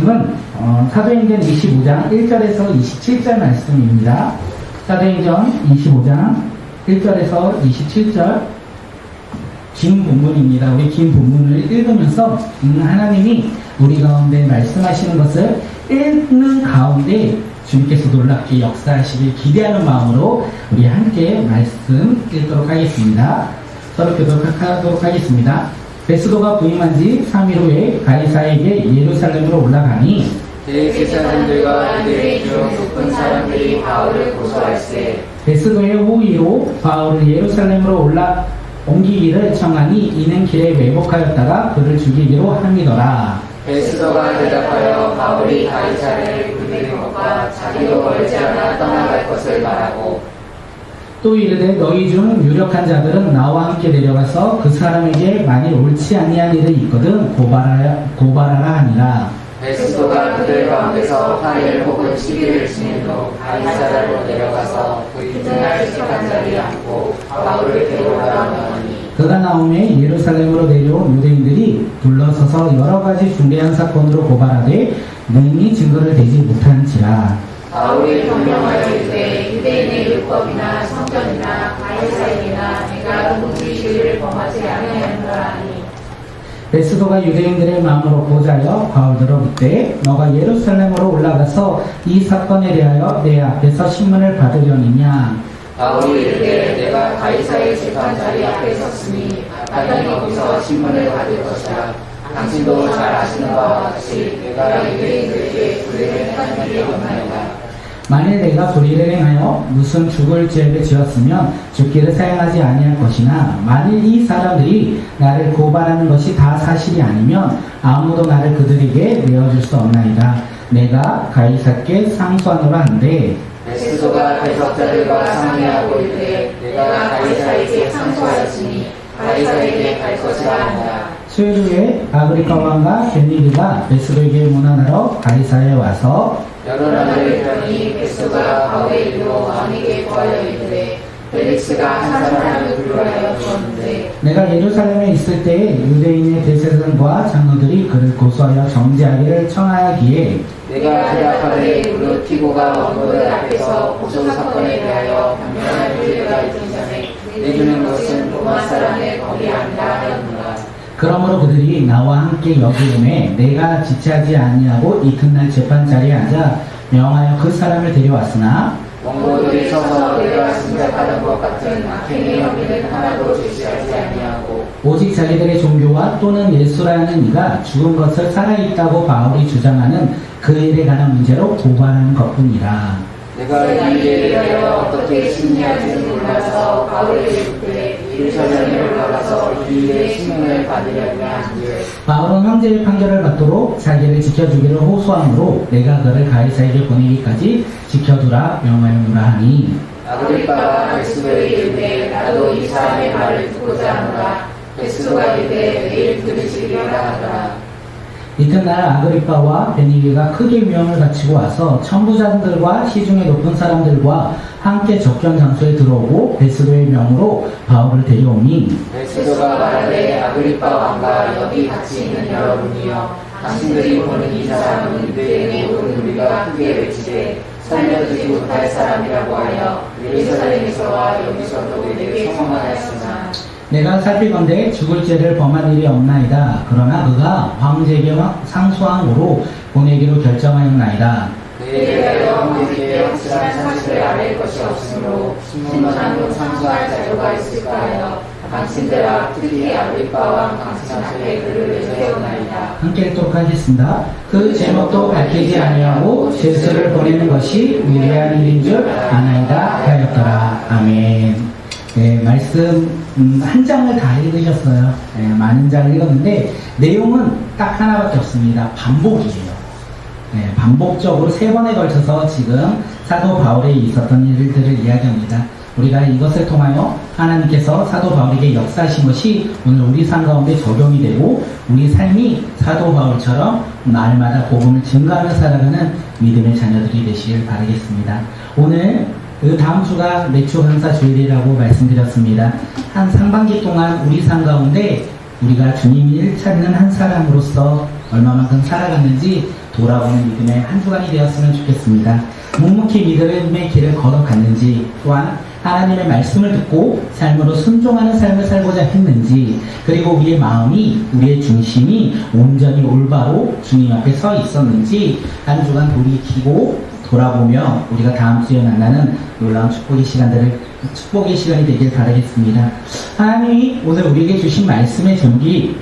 말씀은 사도행전 25장 1절에서 27절 말씀입니다. 사도행전 25장 1절에서 27절 긴 본문입니다. 우리 긴 본문을 읽으면서 하나님이 우리 가운데 말씀하시는 것을 읽는 가운데 주님께서 놀랍게 역사하시길 기대하는 마음으로 우리 함께 말씀 읽도록 하겠습니다. 서로 교독하도록 하겠습니다. 베스도가 부임한 지 3일 후에 가이사에게 예루살렘으로 올라가니 대제사장들과 유대인 중 높은 사람들이 바울을 고소할세. 베스도의 호의로 바울을 예루살렘으로 옮기기를 청하니 이는 길에 왜곡하였다가 그를 죽이기로 함이더라. 베스도가 대답하여 바울이 가이사를 굴리는 것과 자기도 멀지 않아 떠나갈 것을 말하고 또 이르되 너희 중 유력한 자들은 나와 함께 내려가서 그 사람에게 만일 옳지 아니한 일이 있거든 고발하라 하니라. 베스도가 그들 가운데서 8일 혹은 10일을 지낸 후 가이사라로 내려가서 그 이튿날 재판 자리에 앉고 바울을 데려오라 명하니 그가 나오매 예루살렘으로 내려온 유대인들이 둘러서서 여러 가지 중대한 사건으로 고발하되 능히 증거를 대지 못한지라. 바울이 변명하여 이르되 유대인의 율법이나 성전이나 가이사에게나 내가 무주의를 범하지 아니하였노라 하니 베스도가 유대인들의 마음을 고자여 바울더러 묻되 너가 예루살렘으로 올라가서 이 사건에 대하여 내 앞에서 신문을 받으려느냐. 바울이 이르되 내가 가이사의 재판 자리 앞에 섰으니 마땅히 거기서 신문을 받을 것이라. 당신도 잘 아시는 바와 같이 내가 유대인들에게 불의를 행한 일이 없나이다. 만일 내가 불의를 행하여 무슨 죽을 죄를 지었으면 죽기를 사용하지 아니할 것이나 만일 이 사람들이 나를 고발하는 것이 다 사실이 아니면 아무도 나를 그들에게 내어줄 수 없나이다. 내가 가이사께 상소하노라 한데 베스도가 대적자들과 상의하고 이르되 내가 가이사에게 상소하였으니 가이사에게 갈 것이라 한다. 수요일 후에 아그리파 왕과 베니게가 베스도에게 문안하러 가이사에 와서 여러 날을 들으니 베스도가 바울의 일로 왕에게 구하여 이르되 펠릭스가 한 사람을 불러하여 주었는데 내가 예루살렘에 있을 때에 유대인의 대제사장과 장로들이 그를 고소하여 정죄하기를 청하기에 내가 대답하되 무릇 티고가 원고들 앞에서 고소 사건에 대하여 변명할 기회가 있기 전에 내주는 것은 로마 사람의 법이 아니라 하였노라. 그러므로 그들이 나와 함께 여기 오매 내가 지체하지 아니하고 이튿날 재판 자리에 앉아 명하여 그 사람을 데려왔으나 원고들이 서서 내가 짐작하던 것 같은 악행의 혐의는 하나도 제시하지 아니하고 오직 자기들의 종교와 또는 예수라는 이가 죽은 것을 살아있다고 바울이 주장하는 그 일에 관한 문제로 고발하는 것뿐이라. 내가 이 일에 대하여 어떻게 심리할지는 몰라서 바울에게 묻되 예루살렘에 올라가서 이 일의 신문을 받으려냐 한즉 바울은 황제의 판결을 받도록 자기를 지켜주기를 호소하므로 내가 그를 가이사에게 보내기까지 지켜두라 명하였노라 하니 아그리빠가 베스도에게 이르되 나도 이 사람의 말을 듣고자 하노라. 베스도가 이르되 내일 들으시리라 하더라. 이튿날 아그리빠와 베니게가 크게 위험을 갖추고 와서 천부장들과 시중의 높은 사람들과 함께 접견 장소에 들어오고 베스도의 명으로 바울을 데려오니 베스도가 말하되 아그리빠 왕과 여기 같이 있는 여러분이여 당신들이 보는 이 사람은 유대인의 모든 우리가 크게 외치되 살려두지 못할 사람이라고 하여 예루살렘에서와 여기서도 우리에게 소망하였으나 내가 살피건대 죽을 죄를 범한 일이 없나이다. 그러나 그가 황제에게 상소함으로 보내기로 결정하였나이다. 그에 대하여 황제에게 확실한 사실을 알릴 것이 없으므로 신문하고 상소할 자료가 있을까 하여 당신들아 특히 아그리빠 왕 당신 앞에 그를 내세우나이다. 함께 읽도록 하겠습니다. 그 제목도 밝히지 아니하고 제수를 보내는 것이 위대한 일인 줄 아나이다 하였더라. 아멘. 네, 말씀 한 장을 다 읽으셨어요. 네, 많은 장을 읽었는데 내용은 딱 하나밖에 없습니다. 반복이에요. 네, 반복적으로 3번에 걸쳐서 지금 사도 바울에 있었던 일들을 이야기합니다. 우리가 이것을 통하여 하나님께서 사도 바울에게 역사하신 것이 오늘 우리 삶 가운데 적용이 되고 우리 삶이 사도 바울처럼 날마다 복음을 증거하며 살아가는 믿음의 자녀들이 되시길 바라겠습니다. 오늘 그 다음 주가 매주 강사 주일이라고 말씀드렸습니다. 한 상반기 동안 우리 삶 가운데 우리가 주님을 찾는 한 사람으로서 얼마만큼 살아갔는지 돌아보는 믿음의 한 주간이 되었으면 좋겠습니다. 묵묵히 믿음의 길을 걸어갔는지, 또한 하나님의 말씀을 듣고 삶으로 순종하는 삶을 살고자 했는지, 그리고 우리의 마음이, 우리의 중심이 온전히 올바로 주님 앞에 서 있었는지 한 주간 돌이키고 돌아보며 우리가 다음 주에 만나는 놀라운 축복의 시간이 되길 바라겠습니다. 하나님이 오늘 우리에게 주신 말씀의 제목이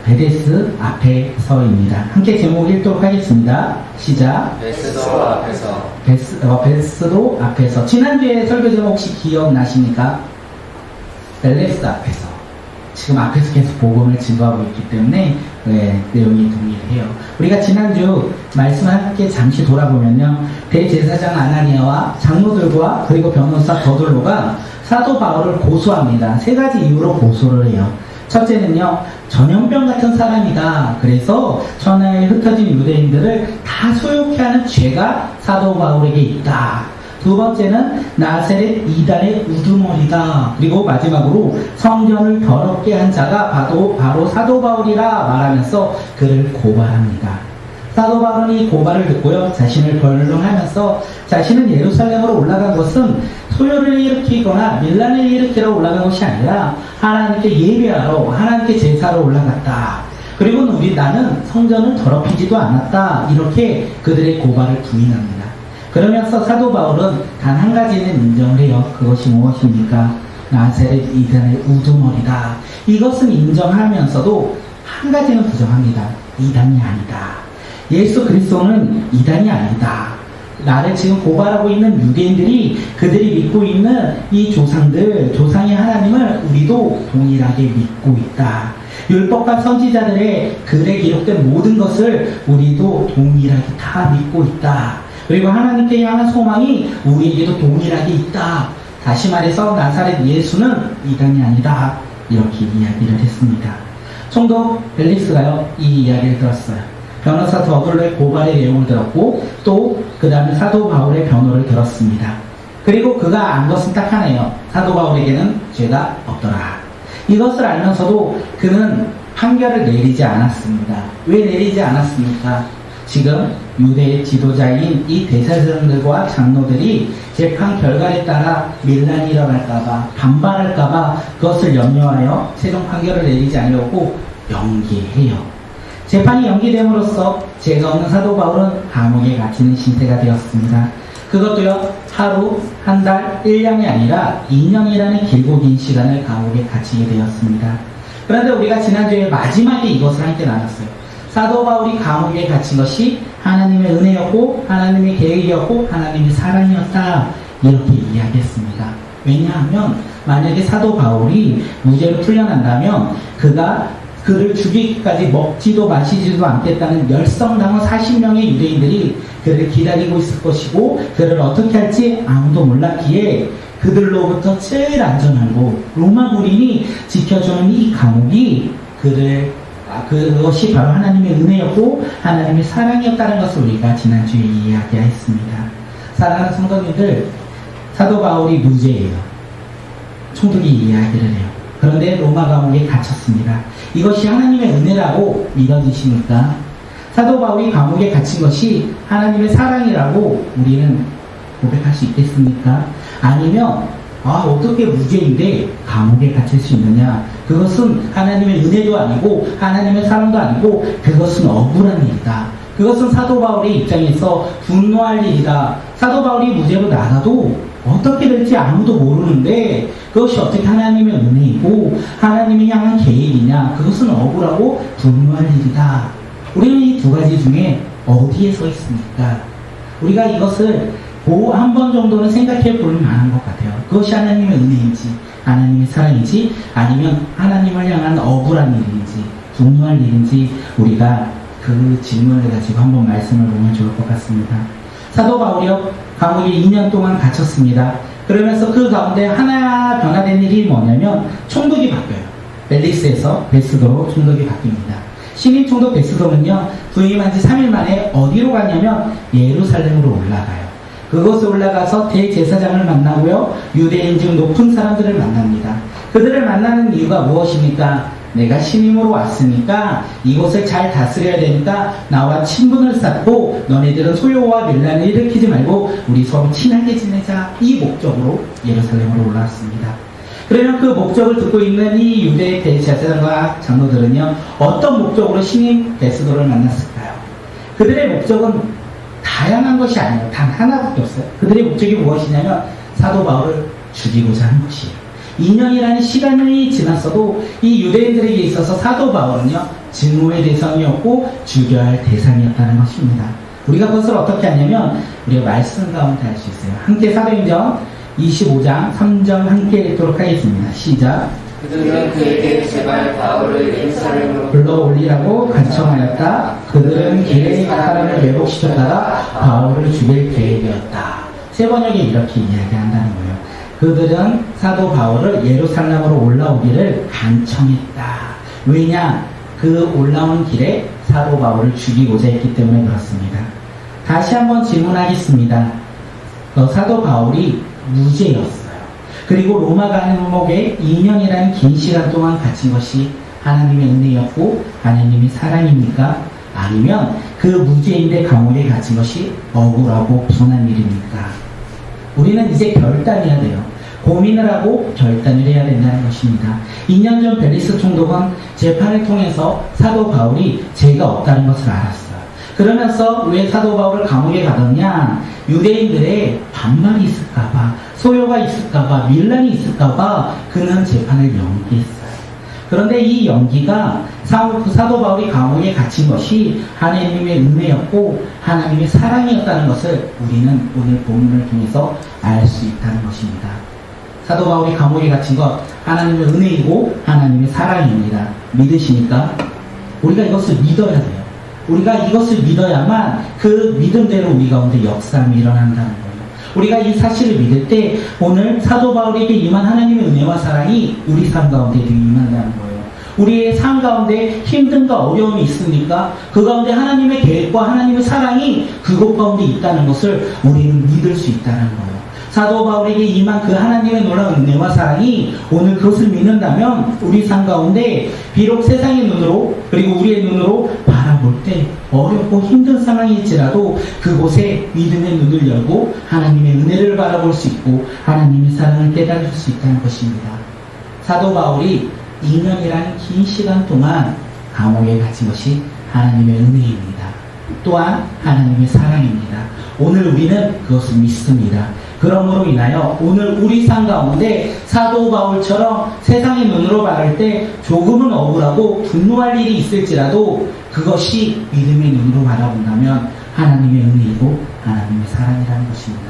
베데스 앞에서입니다. 함께 제목 읽도록 하겠습니다. 시작. 베스도 앞에서. 베스도 앞에서. 지난주에 설교 제목 혹시 기억나십니까? 벨레스 앞에서. 지금 앞에서 계속 복음을 증거하고 있기 때문에 내용이 동일해요. 우리가 지난주 말씀을 함께 잠시 돌아보면요, 대제사장 아나니아와 장로들과 그리고 변호사 더둘로가 사도 바울을 고소합니다. 세 가지 이유로 고소를 해요. 첫째는요, 전염병 같은 사람이다. 그래서 천하에 흩어진 유대인들을 다 소욕해 하는 죄가 사도 바울에게 있다. 두 번째는 나사렛 이단의 우두머리다. 그리고 마지막으로 성전을 더럽게 한 자가 바로 사도 바울이라 말하면서 그를 고발합니다. 사도 바울은 이 고발을 듣고요, 자신을 변론하면서 자신은 예루살렘으로 올라간 것은 소요를 일으키거나 밀란을 일으키러 올라간 것이 아니라 하나님께 예배하러, 하나님께 제사로 올라갔다. 그리고 나는 성전을 더럽히지도 않았다. 이렇게 그들의 고발을 부인합니다. 그러면서 사도 바울은 단 한 가지는 인정을 해요. 그것이 무엇입니까? 나사렛 이단의 우두머리다. 이것은 인정하면서도 한 가지는 부정합니다. 이단이 아니다. 예수 그리스도는 이단이 아니다. 나를 지금 고발하고 있는 유대인들이 그들이 믿고 있는 이 조상의 하나님을 우리도 동일하게 믿고 있다. 율법과 선지자들의 글에 기록된 모든 것을 우리도 동일하게 다 믿고 있다. 그리고 하나님께 향한 소망이 우리에게도 동일하게 있다. 다시 말해서 나사렛 예수는 이단이 아니다. 이렇게 이야기를 했습니다. 총독 벨릭스가요, 이 이야기를 들었어요. 변호사 더둘로의 고발의 내용을 들었고, 또 그 다음에 사도 바울의 변호를 들었습니다. 그리고 그가 안 것은 딱 하나예요. 사도 바울에게는 죄가 없더라. 이것을 알면서도 그는 판결을 내리지 않았습니다. 왜 내리지 않았습니까? 지금 유대의 지도자인 이 대제사장들과 장로들이 재판 결과에 따라 밀란이 일어날까봐, 반발할까봐 그것을 염려하여 최종 판결을 내리지 않으려고 연기해요. 재판이 연기됨으로써 죄가 없는 사도 바울은 감옥에 갇히는 신세가 되었습니다. 그것도요, 하루, 한 달, 1년이 아니라 2년이라는 길고 긴 시간을 감옥에 갇히게 되었습니다. 그런데 우리가 지난주에 마지막에 이것을 함께 나눴어요. 사도 바울이 감옥에 갇힌 것이 하나님의 은혜였고, 하나님의 계획이었고, 하나님의 사랑이었다. 이렇게 이야기했습니다. 왜냐하면 만약에 사도 바울이 무죄로 풀려난다면 그를 죽이기까지 먹지도 마시지도 않겠다는 열성당한 40명의 유대인들이 그를 기다리고 있을 것이고, 그를 어떻게 할지 아무도 몰랐기에 그들로부터 제일 안전한 곳, 로마 군인이 지켜주는 이 감옥이 그것이 바로 하나님의 은혜였고 하나님의 사랑이었다는 것을 우리가 지난주에 이야기했습니다. 사랑하는 성도님들, 사도 바울이 무죄예요. 총독이 이야기를 해요. 그런데 로마 감옥에 갇혔습니다. 이것이 하나님의 은혜라고 믿어지십니까? 사도 바울이 감옥에 갇힌 것이 하나님의 사랑이라고 우리는 고백할 수 있겠습니까? 아니면 어떻게 무죄인데 감옥에 갇힐 수 있느냐? 그것은 하나님의 은혜도 아니고 하나님의 사랑도 아니고 그것은 억울한 일이다. 그것은 사도 바울의 입장에서 분노할 일이다. 사도 바울이 무죄로 나가도 어떻게 될지 아무도 모르는데 그것이 어떻게 하나님의 은혜이고 하나님이 향한 계획이냐? 그것은 억울하고 분노할 일이다. 우리는 이 두 가지 중에 어디에 서 있습니까? 우리가 이것을 한 번 정도는 생각해 볼 만한 것 같아요. 그것이 하나님의 은혜인지, 하나님의 사랑인지, 아니면 하나님을 향한 억울한 일인지, 분노할 일인지, 우리가 그 질문을 가지고 한번 말씀을 보면 좋을 것 같습니다. 사도 바울이요, 감옥에 2년 동안 갇혔습니다. 그러면서 그 가운데 하나 변화된 일이 뭐냐면 총독이 바뀌어요. 벨릭스에서 베스도로 총독이 바뀝니다. 신임 총독 베스도는요, 부임한 지 3일 만에 어디로 갔냐면 예루살렘으로 올라가요. 그곳에 올라가서 대제사장을 만나고요, 유대인 중 높은 사람들을 만납니다. 그들을 만나는 이유가 무엇입니까? 내가 신임으로 왔으니까 이곳을 잘 다스려야 되니까 나와 친분을 쌓고 너네들은 소요와 밀란을 일으키지 말고 우리 서로 친하게 지내자. 이 목적으로 예루살렘으로 올라왔습니다. 그러면 그 목적을 듣고 있는 이 유대 대제사장과 장로들은요, 어떤 목적으로 신임 베스도를 만났을까요? 그들의 목적은 다양한 것이 아니에요. 단 하나밖에 없어요. 그들의 목적이 무엇이냐면 사도 바울을 죽이고자 하는 것이에요. 2년이라는 시간이 지났어도 이 유대인들에게 있어서 사도 바울은요, 증오의 대상이었고 죽여야 할 대상이었다는 것입니다. 우리가 그것을 어떻게 하냐면 우리가 말씀 가운데 할 수 있어요. 함께 사도행전 25장 3절 함께 읽도록 하겠습니다. 시작. 그들은 그에게 제발 바울을 예루살렘으로 불러올리라고 간청하였다. 그들은 길에 사람을 매복시켰다가 바울을 죽일 계획이었다. 세 번역에 이렇게 이야기한다는 거예요. 그들은 사도 바울을 예루살렘으로 올라오기를 간청했다. 왜냐? 그 올라오는 길에 사도 바울을 죽이고자 했기 때문에 그렇습니다. 다시 한번 질문하겠습니다. 사도 바울이 무죄였어요. 그리고 로마 감옥에 2년이라는 긴 시간 동안 갇힌 것이 하나님의 은혜였고 하나님의 사랑입니까? 아니면 그 무죄인데 감옥에 갇힌 것이 억울하고 분한 일입니까? 우리는 이제 결단해야 돼요. 고민을 하고 결단을 해야 된다는 것입니다. 2년 전 벨리스 총독은 재판을 통해서 사도 바울이 죄가 없다는 것을 알았어요. 그러면서 왜 사도 바울을 감옥에 가뒀냐? 유대인들의 반발이 있을까봐, 소요가 있을까봐, 밀란이 있을까봐 그는 재판을 연기했어요. 그런데 이 연기가 사도 바울이 감옥에 갇힌 것이 하나님의 은혜였고 하나님의 사랑이었다는 것을 우리는 오늘 본문을 통해서 알 수 있다는 것입니다. 사도 바울이 감옥에 갇힌 것 하나님의 은혜이고 하나님의 사랑입니다. 믿으십니까? 우리가 이것을 믿어야 돼요. 우리가 이것을 믿어야만 그 믿음대로 우리 가운데 역사함이 일어난다는 거예요. 우리가 이 사실을 믿을 때 오늘 사도 바울에게 임한 하나님의 은혜와 사랑이 우리 삶 가운데도 임한다는 거예요. 우리의 삶 가운데 힘든가 어려움이 있으니까 그 가운데 하나님의 계획과 하나님의 사랑이 그곳 가운데 있다는 것을 우리는 믿을 수 있다는 거예요. 사도 바울에게 임한 그 하나님의 놀라운 은혜와 사랑이 오늘 그것을 믿는다면 우리 삶 가운데 비록 세상의 눈으로 그리고 우리의 눈으로 바라볼 때 어렵고 힘든 상황일지라도 그곳에 믿음의 눈을 열고 하나님의 은혜를 바라볼 수 있고 하나님의 사랑을 깨달을 수 있다는 것입니다. 사도 바울이 2년이라는 긴 시간 동안 감옥에 갇힌 것이 하나님의 은혜입니다. 또한 하나님의 사랑입니다. 오늘 우리는 그것을 믿습니다. 그러므로 인하여 오늘 우리 삶 가운데 사도 바울처럼 세상의 눈으로 바랄 때 조금은 억울하고 분노할 일이 있을지라도 그것이 믿음의 눈으로 바라본다면 하나님의 은혜이고 하나님의 사랑이라는 것입니다.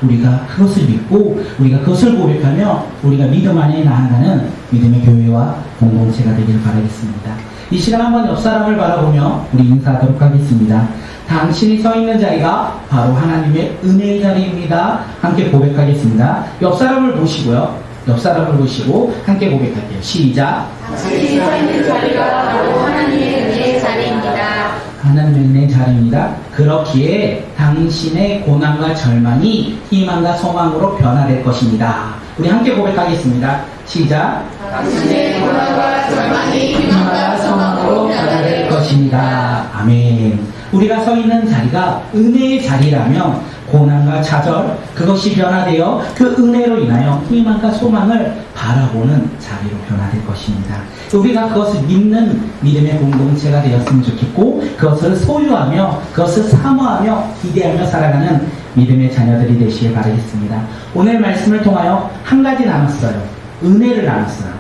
우리가 그것을 믿고 우리가 그것을 고백하며 우리가 믿음 안에 나아가는 믿음의 교회와 공동체가 되기를 바라겠습니다. 이 시간 한번 옆 사람을 바라보며 우리 인사하도록 하겠습니다. 당신이 서 있는 자리가 바로 하나님의 은혜의 자리입니다. 함께 고백하겠습니다. 옆 사람을 보시고요. 옆 사람을 보시고 함께 고백할게요. 시작. 당신이 서 있는 자리가 바로 하나님의 은혜의 자리입니다. 하나님의 은혜의 자리입니다. 그렇기에 당신의 고난과 절망이 희망과 소망으로 변화될 것입니다. 우리 함께 고백하겠습니다. 시작. 당신의 고난과 절망이 희망과 소망으로 변화될 것입니다. 아멘. 우리가 서 있는 자리가 은혜의 자리라면 고난과 좌절 그것이 변화되어 그 은혜로 인하여 희망과 소망을 바라보는 자리로 변화될 것입니다. 우리가 그것을 믿는 믿음의 공동체가 되었으면 좋겠고 그것을 소유하며 그것을 사모하며 기대하며 살아가는 믿음의 자녀들이 되시길 바라겠습니다. 오늘 말씀을 통하여 한 가지 나눴어요. 은혜를 나눴어요.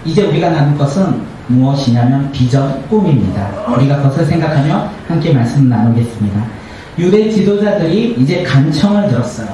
이제 우리가 나눌 것은 무엇이냐면 비전, 꿈입니다. 우리가 그것을 생각하며 함께 말씀을 나누겠습니다. 유대 지도자들이 이제 간청을 들었어요.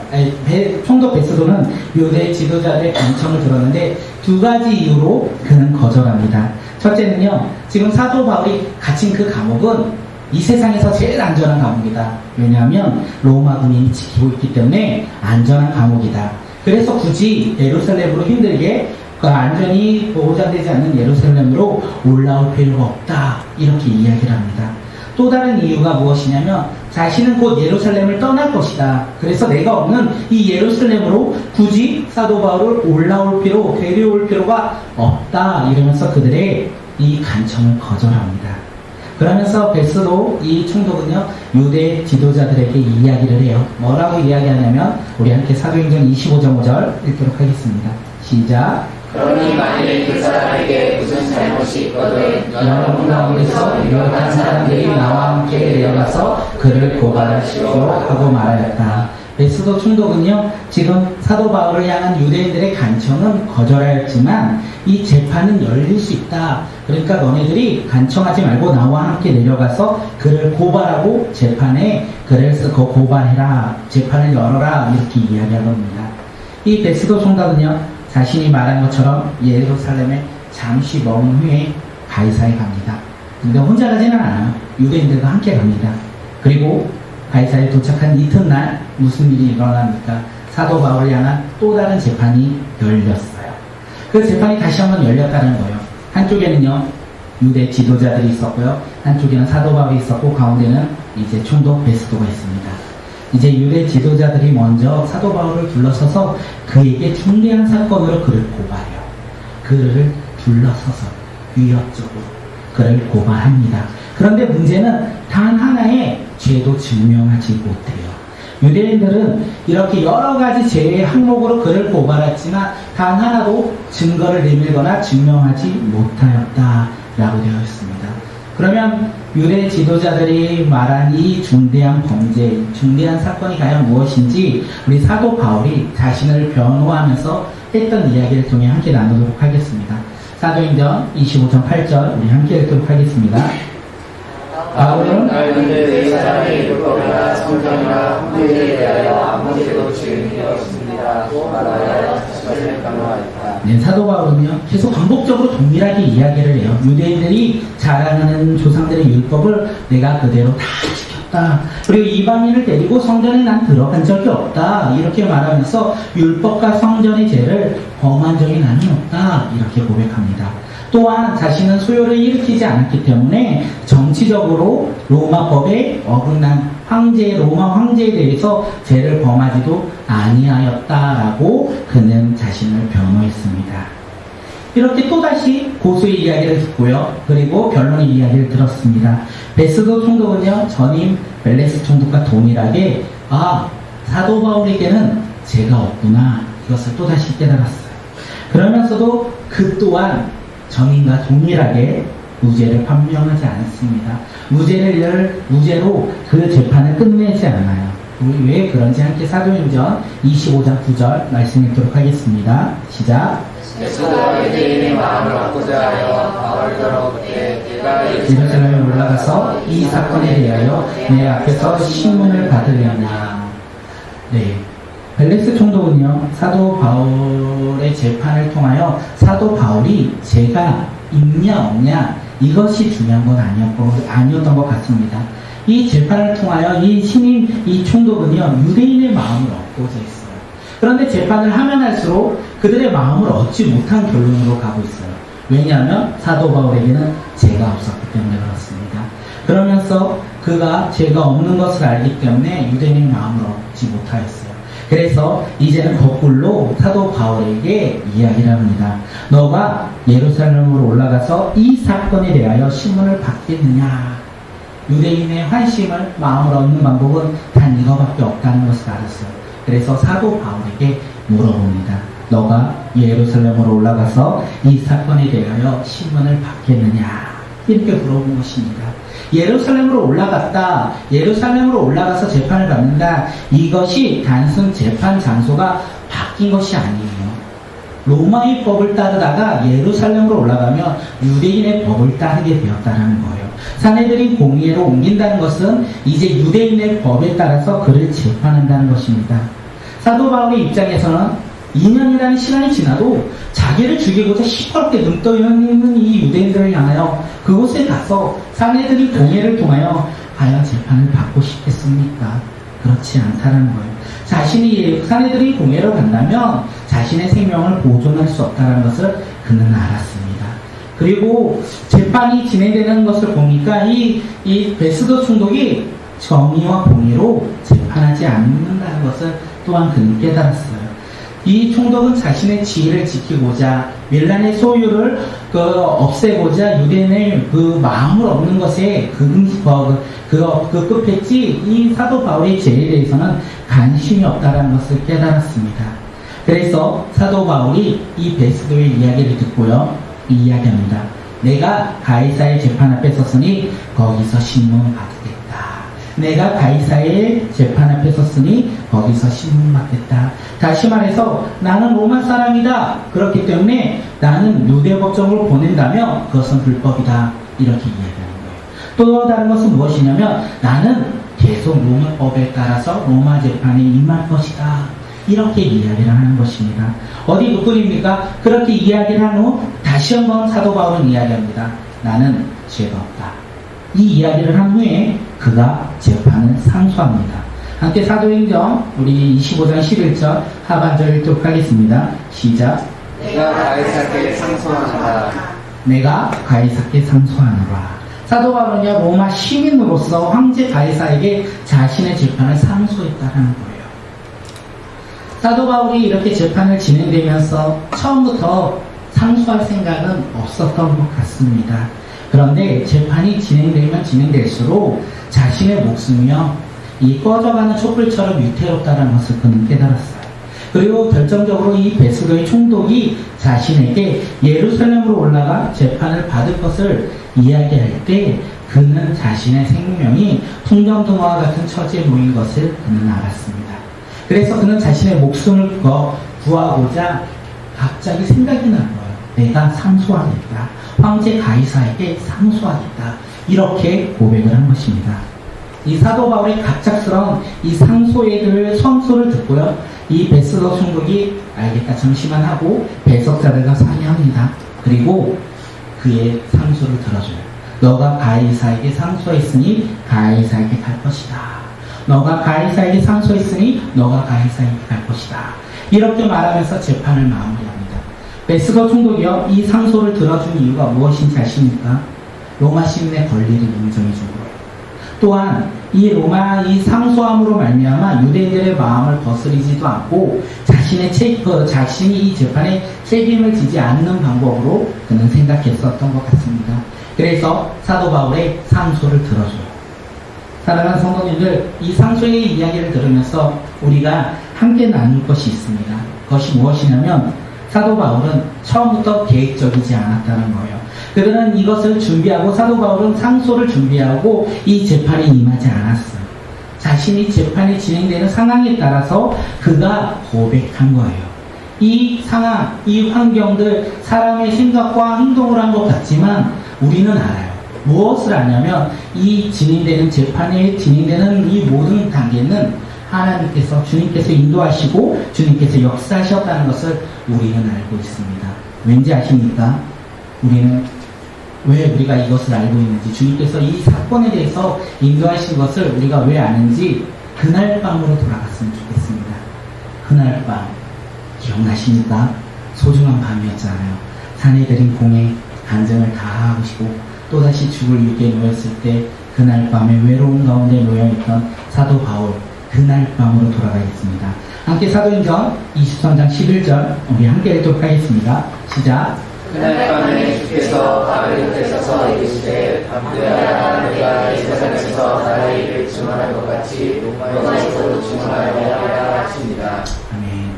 총독 베스도는 유대 지도자들의 간청을 들었는데 두 가지 이유로 그는 거절합니다. 첫째는요, 지금 사도 바울이 갇힌 그 감옥은 이 세상에서 제일 안전한 감옥이다. 왜냐하면 로마 군인이 지키고 있기 때문에 안전한 감옥이다. 그래서 굳이 예루살렘으로 힘들게 안전이 보호자되지 않는 예루살렘으로 올라올 필요가 없다. 이렇게 이야기를 합니다. 또 다른 이유가 무엇이냐면 자신은 곧 예루살렘을 떠날 것이다. 그래서 내가 없는 이 예루살렘으로 굳이 사도 바울을 데려올 필요가 없다. 이러면서 그들의 이 간청을 거절합니다. 그러면서 베스도 이 총독은요, 유대 지도자들에게 이야기를 해요. 뭐라고 이야기하냐면, 우리 함께 사도행전 25장 5절 읽도록 하겠습니다. 시작. 그러니 만일 그 사람에게 무슨 잘못이 있거든 여러분 가운데서 유력한 사람들이 나와 함께 내려가서 그를 고발하시오 하고 말하였다. 베스도 총독은요, 지금 사도 바울을 향한 유대인들의 간청은 거절하였지만 이 재판은 열릴 수 있다. 그러니까 너네들이 간청하지 말고 나와 함께 내려가서 그를 고발하고 재판에 글을 쓰고 고발해라. 재판을 열어라. 이렇게 이야기한 겁니다. 이 베스도 총독은요, 자신이 말한 것처럼 예루살렘에 잠시 머문 후에 가이사에 갑니다. 근데 혼자 가지는 않아요. 유대인들과 함께 갑니다. 그리고 가이사에 도착한 이튿날 무슨 일이 일어납니까? 사도 바울을 향한 또 다른 재판이 열렸어요. 그 재판이 다시 한번 열렸다는 거예요. 한쪽에는요, 유대 지도자들이 있었고요. 한쪽에는 사도 바울이 있었고, 가운데는 이제 총독 베스도가 있습니다. 이제 유대 지도자들이 먼저 사도 바울을 불러서서 그에게 중대한 사건으로 그를 고발해요. 그를 불러서서 위협적으로 그를 고발합니다. 그런데 문제는 단 하나의 죄도 증명하지 못해요. 유대인들은 이렇게 여러 가지 죄의 항목으로 그를 고발했지만 단 하나도 증거를 내밀거나 증명하지 못하였다라고 되어 있습니다. 그러면 유대 지도자들이 말한 이 중대한 범죄, 중대한 사건이 과연 무엇인지 우리 사도 바울이 자신을 변호하면서 했던 이야기를 통해 함께 나누도록 하겠습니다. 사도행전 25장 8절 우리 함께 읽도록 하겠습니다. 바울은 내 사람의 율법이나 성경이나 훈계에 대하여 아무데도 증인이 없습니다. 또 말하여 자신을 변호하였다. 네, 사도 바울은요, 계속 반복적으로 동일하게 이야기를 해요. 유대인들이 자랑하는 조상들의 율법을 내가 그대로 다 지켰다. 그리고 이방인을 데리고 성전에 난 들어간 적이 없다. 이렇게 말하면서 율법과 성전의 죄를 범한 적이 나는 없다. 이렇게 고백합니다. 또한 자신은 소요를 일으키지 않았기 때문에 정치적으로 로마법에 어긋난 로마 황제에 대해서 죄를 범하지도 아니하였다라고 그는 자신을 변호했습니다. 이렇게 또다시 고수의 이야기를 듣고요. 그리고 결론의 이야기를 들었습니다. 베스도 총독은요, 전임 벨레스 총독과 동일하게 사도 바울에게는 죄가 없구나, 이것을 또다시 깨달았어요. 그러면서도 그 또한 전임과 동일하게 무죄를 판명하지 않습니다. 무죄로 그 재판을 끝내지 않아요. 우리 왜 그런지 함께 사도행전 25장 9절 말씀 읽도록 하겠습니다. 시작. 베스도가 유대인의 마음을 얻고자 하여 바울더럽게 내가 예루살렘에 올라가서 이 사건에 대하여 내 앞에서 신문을 받으려나. 네. 벨레스 총독은요, 사도 바울의 재판을 통하여 사도 바울이 죄가 있냐 없냐 이것이 중요한 건 아니었던 것 같습니다. 이 재판을 통하여 이 총독은요, 유대인의 마음을 얻고자 했어요. 그런데 재판을 하면 할수록 그들의 마음을 얻지 못한 결론으로 가고 있어요. 왜냐하면 사도 바울에게는 죄가 없었기 때문에 그렇습니다. 그러면서 그가 죄가 없는 것을 알기 때문에 유대인의 마음을 얻지 못하였어요. 그래서 이제는 거꾸로 사도 바울에게 이야기를 합니다. 너가 예루살렘으로 올라가서 이 사건에 대하여 신문을 받겠느냐? 유대인의 환심을 마음을 얻는 방법은 단 이거밖에 없다는 것을 알았어요. 그래서 사도 바울에게 물어봅니다. 너가 예루살렘으로 올라가서 이 사건에 대하여 신문을 받겠느냐? 이렇게 물어본 것입니다. 예루살렘으로 올라가서 재판을 받는다. 이것이 단순 재판 장소가 바뀐 것이 아니에요. 로마의 법을 따르다가 예루살렘으로 올라가면 유대인의 법을 따르게 되었다는 거예요. 사내들이 공의회로 옮긴다는 것은 이제 유대인의 법에 따라서 그를 재판한다는 것입니다. 사도 바울의 입장에서는 2년이라는 시간이 지나도 자기를 죽이고자 시퍼렇게 눈 떠 있는 이 유대인들을 향하여 그곳에 가서 사내들이 공회를 통하여 과연 재판을 받고 싶겠습니까? 그렇지 않다는 거예요. 사내들이 공회로 간다면 자신의 생명을 보존할 수 없다는 것을 그는 알았습니다. 그리고 재판이 진행되는 것을 보니까 이 베스도 총독이 정의와 공의로 재판하지 않는다는 것을 또한 그는 깨달았어요. 이 총독은 자신의 지위를 지키고자 밀란의 소유를 없애고자 유대인의 그 마음을 얻는 것에 급했지 이 사도 바울의 죄에 대해서는 관심이 없다는 것을 깨달았습니다. 그래서 사도 바울이 이 베스도의 이야기를 듣고요, 이야기합니다. 내가 가이사의 재판 앞에 섰으니 거기서 신문받겠다. 내가 가이사의 재판 앞에 섰으니 거기서 신문받겠다. 다시 말해서 나는 로마 사람이다. 그렇기 때문에 나는 유대 법정으로 보낸다면 그것은 불법이다. 이렇게 이야기하는 거예요. 또 다른 것은 무엇이냐면 나는 계속 로마법에 따라서 로마 재판에 임할 것이다. 이렇게 이야기를 하는 것입니다. 어디 누구입니까? 그렇게 이야기를 한 후 다시 한번 사도 바울은 이야기합니다. 나는 죄가 없다. 이 이야기를 한 후에 그가 재판을 상소합니다. 함께 사도행전 우리 25장 11절 하반절 읽도록 하겠습니다. 시작. 내가 가이사께 상소하노라. 내가 가이사께 상소하노라. 사도 바울은요, 로마 시민으로서 황제 가이사에게 자신의 재판을 상소했다는 거예요. 사도 바울이 이렇게 재판을 진행되면서 처음부터 상소할 생각은 없었던 것 같습니다. 그런데 재판이 진행되면 진행될수록 자신의 목숨이요, 이 꺼져가는 촛불처럼 위태롭다는 것을 그는 깨달았어요. 그리고 결정적으로 이 베스도의 총독이 자신에게 예루살렘으로 올라가 재판을 받을 것을 이야기할 때 그는 자신의 생명이 풍경등화와 같은 처지에 놓인 것을 그는 알았습니다. 그래서 그는 자신의 목숨을 구하고자 갑자기 생각이 난 거예요. 내가 상소하겠다. 황제 가이사에게 상소하겠다. 이렇게 고백을 한 것입니다. 이 사도 바울의 갑작스러운 이 상소를 듣고요, 이 베스도 총독이 알겠다 잠시만 하고 배석자들과 상의합니다. 그리고 그의 상소를 들어줘요. 너가 가이사에게 상소했으니 가이사에게 갈 것이다. 너가 가이사에게 상소했으니 너가 가이사에게 갈 것이다. 이렇게 말하면서 재판을 마무리합니다. 베스도 총독이요, 이 상소를 들어준 이유가 무엇인지 아십니까? 로마 시민의 권리를 인정해 준 거예요. 또한 이 상소함으로 말미암아 유대인들의 마음을 거스리지도 않고 자신이 이 재판에 책임을 지지 않는 방법으로 그는 생각했었던 것 같습니다. 그래서 사도 바울의 상소를 들어줘요. 사랑하는 성도님들, 이 상소의 이야기를 들으면서 우리가 함께 나눌 것이 있습니다. 그것이 무엇이냐면 사도 바울은 처음부터 계획적이지 않았다는 거예요. 그들은 이것을 준비하고 사도 바울은 상소를 준비하고 이 재판에 임하지 않았어요. 자신이 재판이 진행되는 상황에 따라서 그가 고백한 거예요. 이 상황, 이 환경들, 사람의 생각과 행동을 한 것 같지만 우리는 알아요. 무엇을 아냐면 이 재판에 진행되는 이 모든 단계는 하나님께서, 주님께서 인도하시고 주님께서 역사하셨다는 것을 우리는 알고 있습니다. 왠지 아십니까? 왜 우리가 이것을 알고 있는지, 주님께서 이 사건에 대해서 인도하신 것을 우리가 왜 아는지 그날 밤으로 돌아갔으면 좋겠습니다. 그날 밤 기억나십니까? 소중한 밤이었잖아요. 사내들인 공에 간증을 다 하시고 또다시 죽을 위기에 놓였을 때 그날 밤에 외로운 가운데 놓여있던 사도 바울, 그날 밤으로 돌아가겠습니다. 함께 사도행전 23장 11절 우리 함께 읽도록 하겠습니다. 시작. 그날 밤에 주께서 바벨 곁에 서서 이르시되 밤되어야 내가 예루살렘에서 나라의 일을 증언할 것 같이 로마에서도 증언하려 하라 하십니다. 아멘.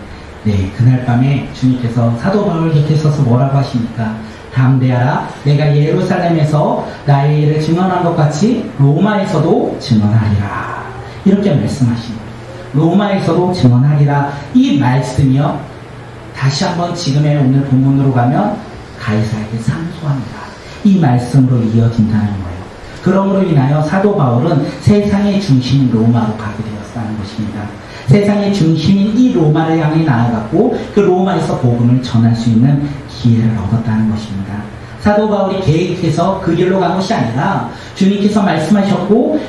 네, 그날 밤에 주님께서 사도 바울 곁에 서서 뭐라고 하십니까? 담대하라, 내가 예루살렘에서 나의 일을 증언한 것 같이 로마에서도 증언하리라. 이렇게 말씀하십니다. 로마에서도 증언하리라. 이 말씀이요, 다시 한번 지금의 오늘 본문으로 가면 가이사에게 상소합니다. 이 말씀으로 이어진다는 거예요. 그러므로 인하여 사도 바울은 세상의 중심인 로마로 가게 되었다는 것입니다. 세상의 중심인 이 로마를 향해 나아갔고 그 로마에서 복음을 전할 수 있는 기회를 얻었다는 것입니다. 사도 바울이 계획해서 그 길로 간 것이 아니라 주님께서 말씀하셨고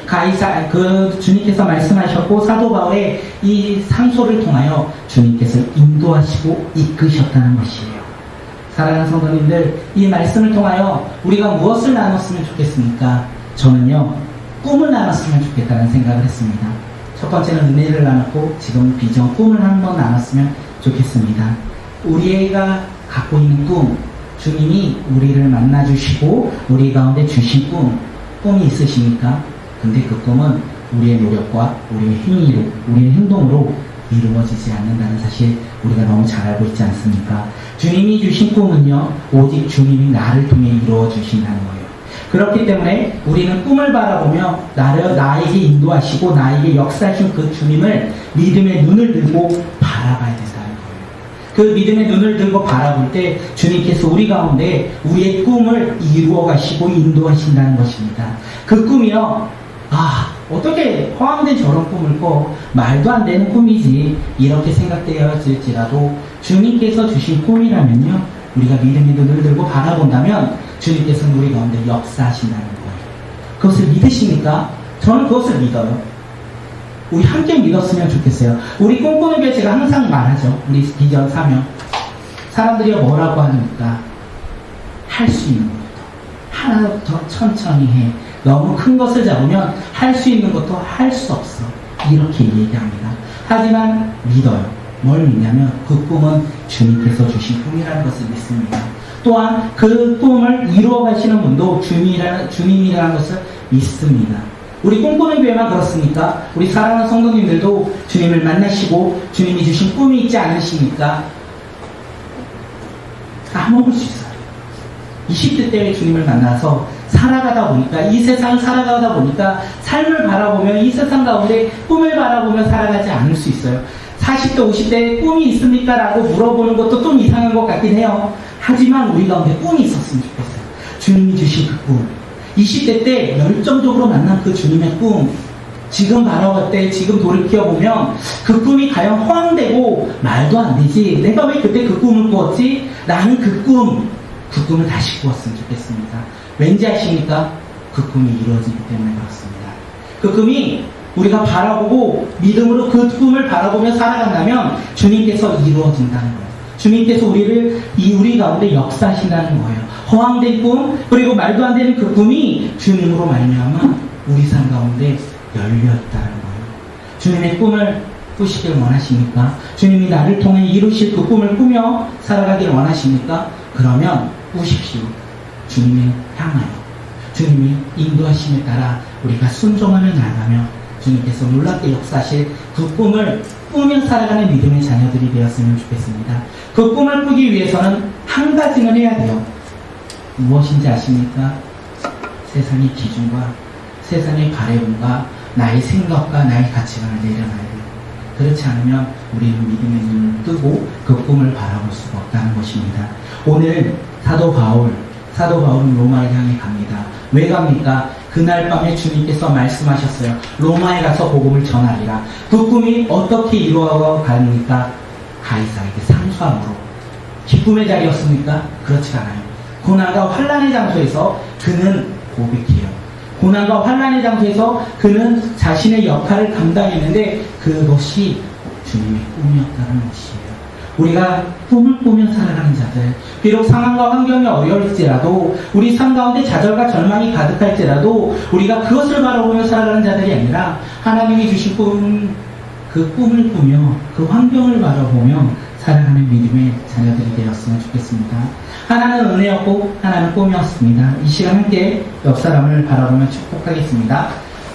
주님께서 말씀하셨고 사도 바울의 이 상소를 통하여 주님께서 인도하시고 이끄셨다는 것이에요. 사랑하는 성도님들, 이 말씀을 통하여 우리가 무엇을 나눴으면 좋겠습니까? 저는요, 꿈을 나눴으면 좋겠다는 생각을 했습니다. 첫 번째는 은혜를 나눴고 지금 비전, 꿈을 한번 나눴으면 좋겠습니다. 우리가 갖고 있는 꿈, 주님이 우리를 만나주시고 우리 가운데 주신 꿈이 있으십니까? 근데 그 꿈은 우리의 노력과 우리의 행위로, 우리의 행동으로 이루어지지 않는다는 사실 우리가 너무 잘 알고 있지 않습니까? 주님이 주신 꿈은요, 오직 주님이 나를 통해 이루어 주신다는 거예요. 그렇기 때문에 우리는 꿈을 바라보며 나에게 인도하시고 나에게 역사하신 그 주님을 믿음의 눈을 들고 바라봐야 된다는 거예요. 그 믿음의 눈을 들고 바라볼 때 주님께서 우리 가운데 우리의 꿈을 이루어 가시고 인도하신다는 것입니다. 그 꿈이요, 어떻게 허황된 저런 꿈을 꿔, 말도 안 되는 꿈이지, 이렇게 생각되어질지라도 주님께서 주신 꿈이라면요, 우리가 믿음의 눈을 들고 바라본다면 주님께서는 우리 가운데 역사하신다는 거예요. 그것을 믿으십니까? 저는 그것을 믿어요. 우리 함께 믿었으면 좋겠어요. 우리 꿈꾸는 게 제가 항상 말하죠. 우리 비전 사명. 사람들이 뭐라고 하니까 할 수 있는 것도 하나 더 천천히 해. 너무 큰 것을 잡으면 할 수 있는 것도 할 수 없어. 이렇게 얘기합니다. 하지만 믿어요. 뭘 믿냐면 그 꿈은 주님께서 주신 꿈이라는 것을 믿습니다. 또한 그 꿈을 이루어 가시는 분도 주님이라는 것을 믿습니다. 우리 꿈꾸는 교회만 그렇습니까? 우리 사랑하는 성도님들도 주님을 만나시고 주님이 주신 꿈이 있지 않으십니까? 다 먹을 수 있어요. 20대 때 주님을 만나서 살아가다 보니까, 이 세상을 살아가다 보니까 삶을 바라보며 이 세상 가운데 꿈을 바라보며 살아가지 않을 수 있어요. 40대, 50대에 꿈이 있습니까? 라고 물어보는 것도 좀 이상한 것 같긴 해요. 하지만 우리 가운데 꿈이 있었으면 좋겠어요. 주님이 주신 그 꿈. 20대 때 열정적으로 만난 그 주님의 꿈. 지금 바라볼 때, 지금 돌이켜보면 그 꿈이 과연 허황되고 말도 안 되지. 내가 왜 그때 그 꿈을 꾸었지? 나는 그 꿈을 다시 꾸었으면 좋겠습니다. 왠지 아십니까? 그 꿈이 이루어지기 때문에 그렇습니다. 그 꿈이 우리가 바라보고 믿음으로 그 꿈을 바라보며 살아간다면 주님께서 이루어진다는 거예요. 주님께서 우리 가운데 역사하신다는 거예요. 허황된 꿈, 그리고 말도 안 되는 그 꿈이 주님으로 말미암아 우리 삶 가운데 열렸다는 거예요. 주님의 꿈을 꾸시길 원하십니까? 주님이 나를 통해 이루실 그 꿈을 꾸며 살아가길 원하십니까? 그러면 꾸십시오. 주님을 향하여, 주님이 인도하심에 따라 우리가 순종하며 나가며 주님께서 놀랍게 역사하실 그 꿈을 꾸며 살아가는 믿음의 자녀들이 되었으면 좋겠습니다. 그 꿈을 꾸기 위해서는 한 가지는 해야 돼요. 무엇인지 아십니까? 세상의 기준과 세상의 바램과 나의 생각과 나의 가치관을 내려놔야 돼요. 그렇지 않으면 우리는 믿음의 눈을 뜨고 그 꿈을 바라볼 수가 없다는 것입니다. 오늘 사도 바울은 로마를 향해 갑니다. 왜 갑니까? 그날 밤에 주님께서 말씀하셨어요. 로마에 가서 복음을 전하리라. 그 꿈이 어떻게 이루어 갑니까? 가이사에게 상소함으로. 기쁨의 자리였습니까? 그렇지 않아요. 고난과 환난의 장소에서 그는 고백해요. 고난과 환난의 장소에서 그는 자신의 역할을 감당했는데 그것이 주님의 꿈이었다는 것이에요. 우리가 꿈을 꾸며 살아가는 자들, 비록 상황과 환경이 어려울지라도, 우리 삶 가운데 좌절과 절망이 가득할지라도 우리가 그것을 바라보며 살아가는 자들이 아니라 하나님이 주신 그 꿈을 꾸며 그 환경을 바라보며 살아가는 믿음의 자녀들이 되었으면 좋겠습니다. 하나는 은혜였고 하나는 꿈이었습니다. 이 시간 함께 옆 사람을 바라보며 축복하겠습니다.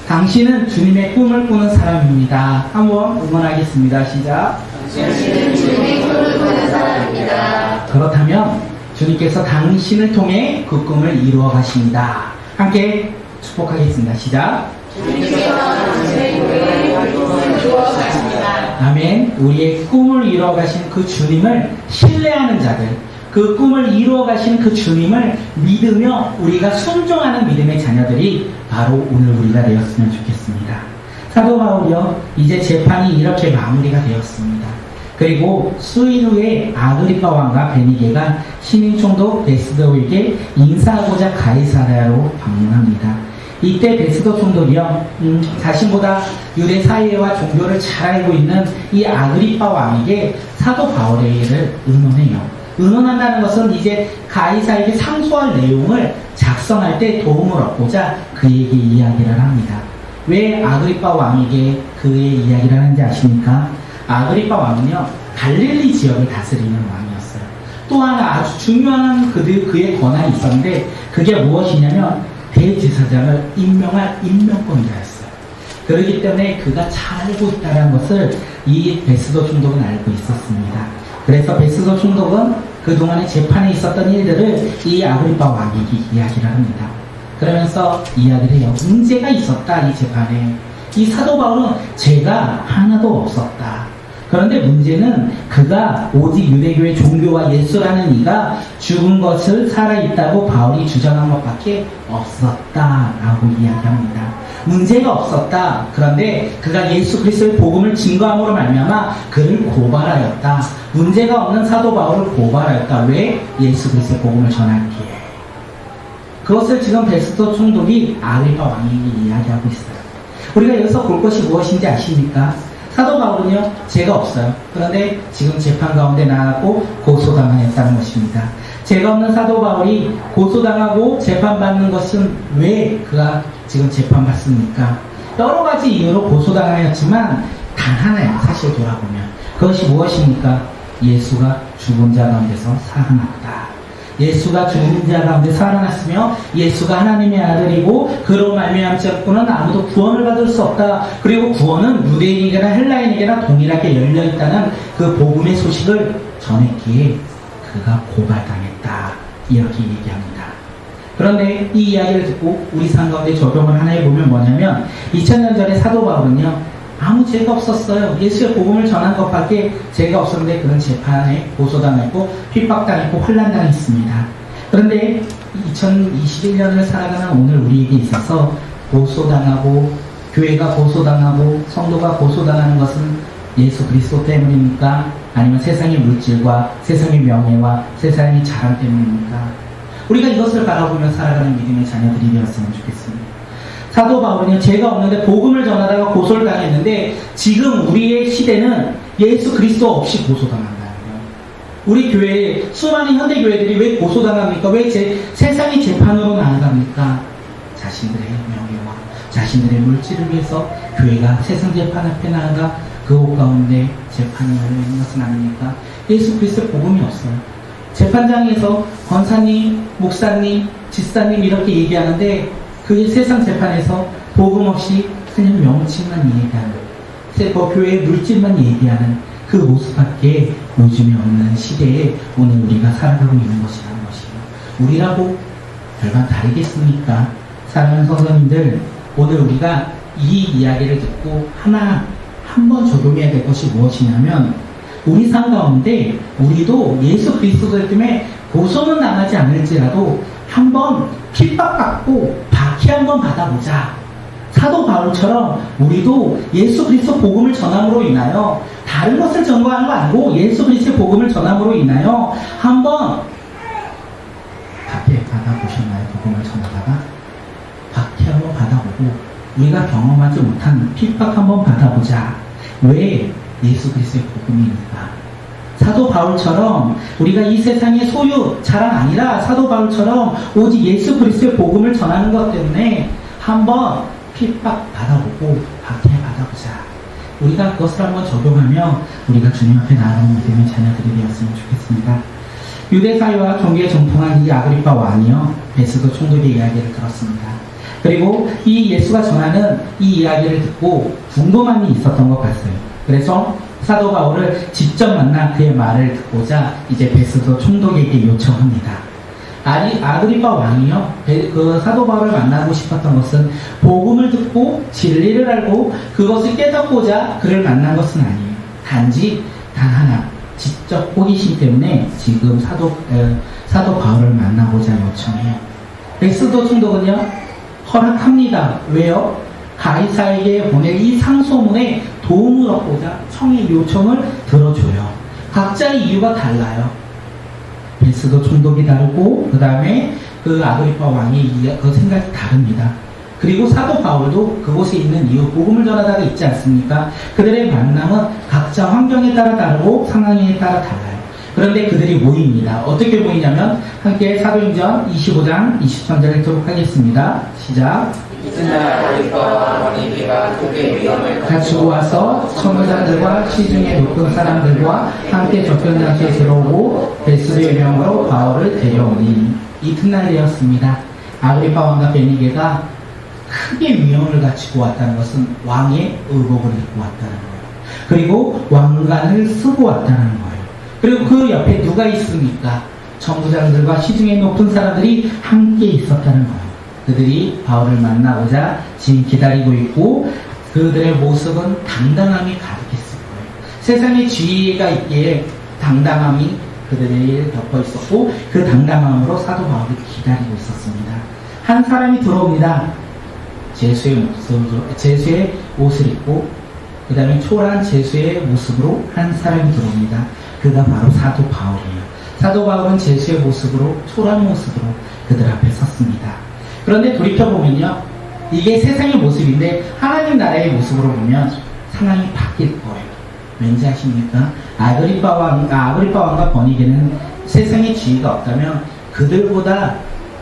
당신은 주님의 꿈을 꾸는 사람입니다. 한번 응원하겠습니다. 시작. 당신은 주님의 꿈을 꾸는 사람입니다. 그렇다면 주님께서 당신을 통해 그 꿈을 이루어 가십니다. 함께 축복하겠습니다. 시작. 주님께서 당신의 꿈을 이루어 가십니다. 아멘. 우리의 꿈을 이루어 가신 그 주님을 신뢰하는 자들, 그 꿈을 이루어 가신 그 주님을 믿으며 우리가 순종하는 믿음의 자녀들이 바로 오늘 우리가 되었으면 좋겠습니다. 사도 바울이요, 이제 재판이 이렇게 마무리가 되었습니다. 그리고 수일 후에 아그리파 왕과 베니게가 신인 총독 베스도에게 인사하고자 가이사랴로 방문합니다. 이때 베스도 총독이요, 자신보다 유대 사회와 종교를 잘 알고 있는 이 아그리파 왕에게 사도 바울에게를 의논해요. 의논한다는 것은 이제 가이사에게 상소할 내용을 작성할 때 도움을 얻고자 그에게 이야기를 합니다. 왜 아그리파 왕에게 그의 이야기를 하는지 아십니까? 아그리파 왕은요, 갈릴리 지역을 다스리는 왕이었어요. 또 하나 아주 중요한 그의 권한이 있었는데, 그게 무엇이냐면, 대제사장을 임명할 임명권자였어요. 그렇기 때문에 그가 잘 알고 있다는 것을 이 베스도 총독은 알고 있었습니다. 그래서 베스도 총독은 그동안에 재판에 있었던 일들을 이 아그리파 왕에게 이야기를 합니다. 그러면서 이야기를 해요. 문제가 있었다, 이 재판에. 이 사도 바울은 죄가 하나도 없었다. 그런데 문제는 그가 오직 유대교의 종교와 예수라는 이가 죽은 것을 살아있다고 바울이 주장한 것밖에 없었다라고 이야기합니다. 문제가 없었다. 그런데 그가 예수 그리스도의 복음을 증거함으로 말미암아 그를 고발하였다. 문제가 없는 사도 바울을 고발하였다. 왜? 예수 그리스도의 복음을 전하기에. 그것을 지금 베스도 총독이 아그리파 왕에게 이야기하고 있어요. 우리가 여기서 볼 것이 무엇인지 아십니까? 사도 바울은요, 죄가 없어요. 그런데 지금 재판 가운데 나가고 고소당하였다는 것입니다. 죄가 없는 사도 바울이 고소당하고 재판받는 것은 왜 그가 지금 재판받습니까? 여러 가지 이유로 고소당하였지만 단 하나예요, 사실 돌아보면. 그것이 무엇입니까? 예수가 죽은 자 가운데서 살아났다. 예수가 죽은 자 가운데 살아났으며 예수가 하나님의 아들이고 그로 말미암지 않고는 아무도 구원을 받을 수 없다. 그리고 구원은 유대인에게나 헬라인에게나 동일하게 열려있다는 그 복음의 소식을 전했기에 그가 고발당했다. 이렇게 얘기합니다. 그런데 이 이야기를 듣고 우리 삶 가운데 적용을 하나 해보면 뭐냐면 2000년 전에 사도 바울은요, 아무 죄가 없었어요. 예수의 복음을 전한 것밖에 죄가 없었는데 그런 재판에 고소당했고 핍박당했고 환난당했습니다. 그런데 2021년을 살아가는 오늘 우리에게 있어서 고소당하고 교회가 고소당하고 성도가 고소당하는 것은 예수 그리스도 때문입니까? 아니면 세상의 물질과 세상의 명예와 세상의 자랑 때문입니까? 우리가 이것을 바라보며 살아가는 믿음의 자녀들이 되었으면 좋겠습니다. 사도 바울은요, 죄가 없는데 복음을 전하다가 고소를 당했는데 지금 우리의 시대는 예수 그리스도 없이 고소당한다는 거예요. 우리 교회에 수많은 현대교회들이 왜 고소당합니까? 왜 세상의 재판으로 나아갑니까? 자신들의 명예와 자신들의 물질을 위해서 교회가 세상 재판 앞에 나아가 그 옷 가운데 재판이 열려있는 것은 아닙니까? 예수 그리스도의 복음이 없어요. 재판장에서 권사님, 목사님, 집사님 이렇게 얘기하는데 그게 세상 재판에서 복음 없이 그냥 명칭만 얘기하는, 교회의 물질만 얘기하는 그 모습밖에 요즘에 없는 시대에 오늘 우리가 살아가고 있는 것이라는 것이에요. 우리라고 별반 다르겠습니까? 사랑하는 성도님들, 오늘 우리가 이 이야기를 듣고 한 번 적용해야 될 것이 무엇이냐면 우리 삶 가운데 우리도 예수 그리스도 때문에 고소는 당하지 않을지라도 한번 핍박받고 박해 한번 받아보자. 사도 바울처럼 우리도 예수 그리스도 복음을 전함으로 인하여 다른 것을 전거하는 거 아니고 예수 그리스도의 복음을 전함으로 인하여 한번 박해 받아보셨나요? 복음을 전하다가 박해 한번 받아보고 우리가 경험하지 못한 핍박 한번 받아보자. 왜? 예수 그리스도의 복음이니까. 사도 바울처럼 우리가 이 세상의 소유, 자랑 아니라 사도 바울처럼 오직 예수 그리스도의 복음을 전하는 것 때문에 한번 핍박 받아보고 박해 받아보자. 우리가 그것을 한번 적용하며 우리가 주님 앞에 나아가는 믿음의 자녀들이 되었으면 좋겠습니다. 유대 사회와 종교에 정통한 이 아그리파 왕이요, 베스도 총독의 이야기를 들었습니다. 그리고 이 예수가 전하는 이 이야기를 듣고 궁금함이 있었던 것 같아요. 그래서 사도 바울을 직접 만나 그의 말을 듣고자 이제 베스도 총독에게 요청합니다. 아그리파 왕이요, 그 사도 바울을 만나고 싶었던 것은 복음을 듣고 진리를 알고 그것을 깨닫고자 그를 만난 것은 아니에요. 단지 단 하나, 지적 호기심 때문에 지금 사도 바울을 만나고자 요청해요. 베스도 총독은요, 허락합니다. 왜요? 가이사에게 보낼 이 상소문에 도움을 얻고자 청의 요청을 들어줘요. 각자의 이유가 달라요. 베스도 총독이 다르고 그 다음에 그 아그리파 왕의 그 생각이 다릅니다. 그리고 사도 바울도 그곳에 있는 이유, 복음을 전하다가 있지 않습니까? 그들의 만남은 각자 환경에 따라 다르고 상황에 따라 달라요. 그런데 그들이 모입니다. 어떻게 모이냐면 함께 사도행전 25장 23절을 읽도록 하겠습니다. 시작. 이튿날 아그리빠와 버니게가 크게 위험을 가지고 와서 천부장들과 시중에 높은 사람들과 함께 접견장소에 들어오고 베스도의 명으로 바울을 데려오니 이튿날이었습니다. 아그리빠 왕과 베니게가 크게 위험을 갖추고 왔다는 것은 왕의 의복을 입고 왔다는 거예요. 그리고 왕관을 쓰고 왔다는 거예요. 그리고 그 옆에 누가 있습니까? 천부장들과 시중에 높은 사람들이 함께 있었다는 거예요. 그들이 바울을 만나고자 지금 기다리고 있고 그들의 모습은 당당함이 가득했을 거예요. 세상에 지혜가 있기에 당당함이 그들에게 덮어 있었고 그 당당함으로 사도 바울이 기다리고 있었습니다. 한 사람이 들어옵니다. 제수의 옷을 입고 그 다음에 초라한 제수의 모습으로 한 사람이 들어옵니다. 그가 바로 사도 바울이에요. 사도 바울은 제수의 모습으로 초라한 모습으로 그들 앞에 섰습니다. 그런데 돌이켜보면요, 이게 세상의 모습인데 하나님 나라의 모습으로 보면 상황이 바뀔 거예요. 왠지 아십니까? 아그리빠 왕과 버니게는 세상에 지위가 없다면 그들보다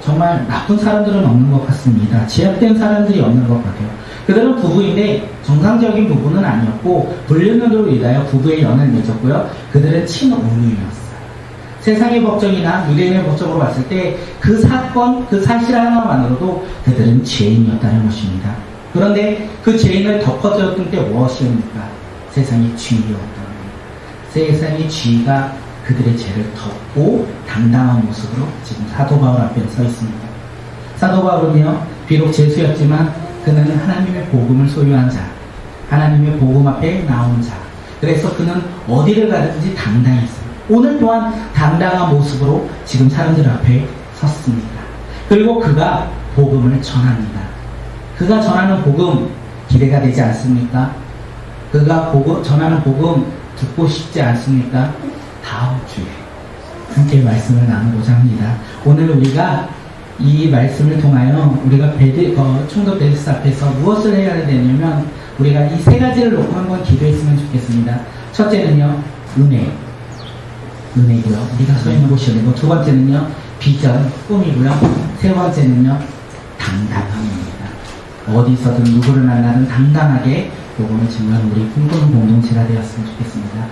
정말 나쁜 사람들은 없는 것 같습니다. 제약된 사람들이 없는 것 같아요. 그들은 부부인데 정상적인 부부는 아니었고 불륜으로 인하여 부부의 연을 맺었고요. 그들은 친혼유였어요. 세상의 법정이나 유대인의 법정으로 봤을 때 그 사건, 그 사실 하나만으로도 그들은 죄인이었다는 것입니다. 그런데 그 죄인을 덮어주었던 게 무엇이옵니까? 세상의 지위였다는 거예요. 세상의 지위가 그들의 죄를 덮고 당당한 모습으로 지금 사도 바울 앞에 서 있습니다. 사도 바울은요, 비록 죄수였지만 그는 하나님의 복음을 소유한 자, 하나님의 복음 앞에 나온 자. 그래서 그는 어디를 가든지 당당했어요. 오늘 또한 당당한 모습으로 지금 사람들 앞에 섰습니다. 그리고 그가 복음을 전합니다. 그가 전하는 복음 기대가 되지 않습니까? 그가 전하는 복음 듣고 싶지 않습니까? 다음 주에 함께 말씀을 나누고자 합니다. 오늘 우리가 이 말씀을 통하여 우리가 충도 베드스 앞에서 무엇을 해야 되냐면 우리가 이 세 가지를 놓고 한번 기도했으면 좋겠습니다. 첫째는요, 은혜고요. 우리가 서 있는 곳이 은혜고, 두 번째는요, 비전, 꿈이고요. 세 번째는요, 당당함입니다. 어디서든 누구를 만나든 당당하게 복음을 증거하는 우리 꿈꾸는 공동체가 되었으면 좋겠습니다.